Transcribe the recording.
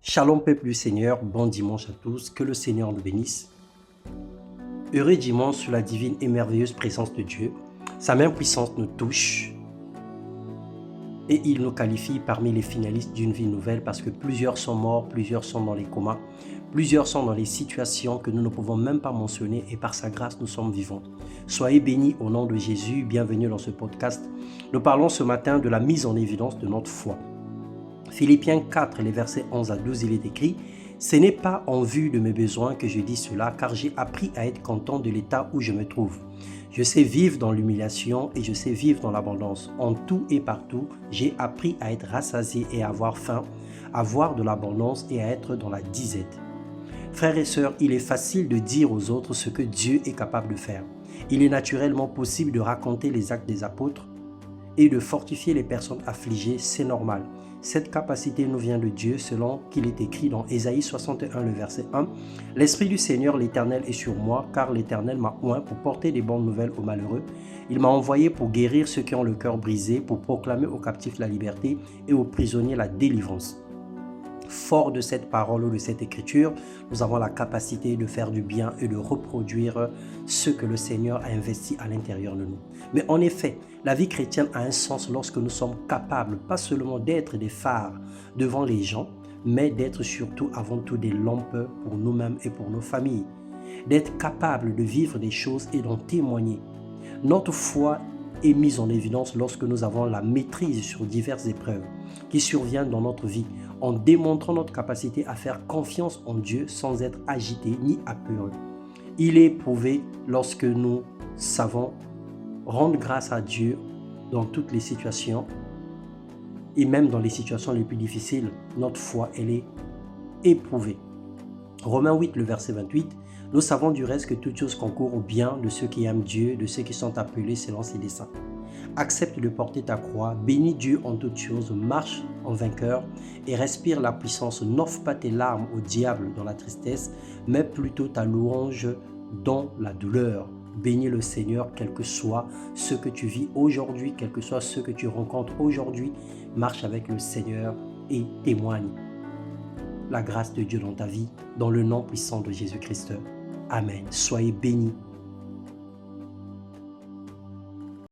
Shalom peuple du Seigneur, bon dimanche à tous, que le Seigneur nous bénisse. Heureux dimanche sous la divine et merveilleuse présence de Dieu. Sa main puissante nous touche et il nous qualifie parmi les finalistes d'une vie nouvelle parce que plusieurs sont morts, plusieurs sont dans les comas, plusieurs sont dans les situations que nous ne pouvons même pas mentionner et par sa grâce nous sommes vivants. Soyez bénis au nom de Jésus, bienvenue dans ce podcast. Nous parlons ce matin de la mise en évidence de notre foi. Philippiens 4, les versets 11 à 12, il est écrit « Ce n'est pas en vue de mes besoins que je dis cela, car j'ai appris à être content de l'état où je me trouve. Je sais vivre dans l'humiliation et je sais vivre dans l'abondance. En tout et partout, j'ai appris à être rassasié et à avoir faim, à avoir de l'abondance et à être dans la disette. » Frères et sœurs, il est facile de dire aux autres ce que Dieu est capable de faire. Il est naturellement possible de raconter les actes des apôtres et de fortifier les personnes affligées, c'est normal. Cette capacité nous vient de Dieu selon qu'il est écrit dans Ésaïe 61, le verset 1. « L'Esprit du Seigneur l'Éternel est sur moi, car l'Éternel m'a oint pour porter des bonnes nouvelles aux malheureux. Il m'a envoyé pour guérir ceux qui ont le cœur brisé, pour proclamer aux captifs la liberté et aux prisonniers la délivrance. » Fort de cette parole ou de cette écriture, nous avons la capacité de faire du bien et de reproduire ce que le Seigneur a investi à l'intérieur de nous. Mais en effet, la vie chrétienne a un sens lorsque nous sommes capables, pas seulement d'être des phares devant les gens, mais d'être surtout avant tout des lampes pour nous-mêmes et pour nos familles. D'être capables de vivre des choses et d'en témoigner. Notre foi est mise en évidence lorsque nous avons la maîtrise sur diverses épreuves qui surviennent dans notre vie, en démontrant notre capacité à faire confiance en Dieu sans être agité ni apeuré. Il est prouvé lorsque nous savons rendre grâce à Dieu dans toutes les situations et même dans les situations les plus difficiles, notre foi, elle est éprouvée. Romains 8, le verset 28, nous savons du reste que toute chose concourt au bien de ceux qui aiment Dieu, de ceux qui sont appelés selon ses desseins. Accepte de porter ta croix, bénis Dieu en toutes choses, marche en vainqueur et respire la puissance. N'offre pas tes larmes au diable dans la tristesse, mais plutôt ta louange dans la douleur. Bénis le Seigneur, quel que soit ce que tu vis aujourd'hui, quel que soit ce que tu rencontres aujourd'hui. Marche avec le Seigneur et témoigne la grâce de Dieu dans ta vie, dans le nom puissant de Jésus-Christ. Amen. Soyez bénis.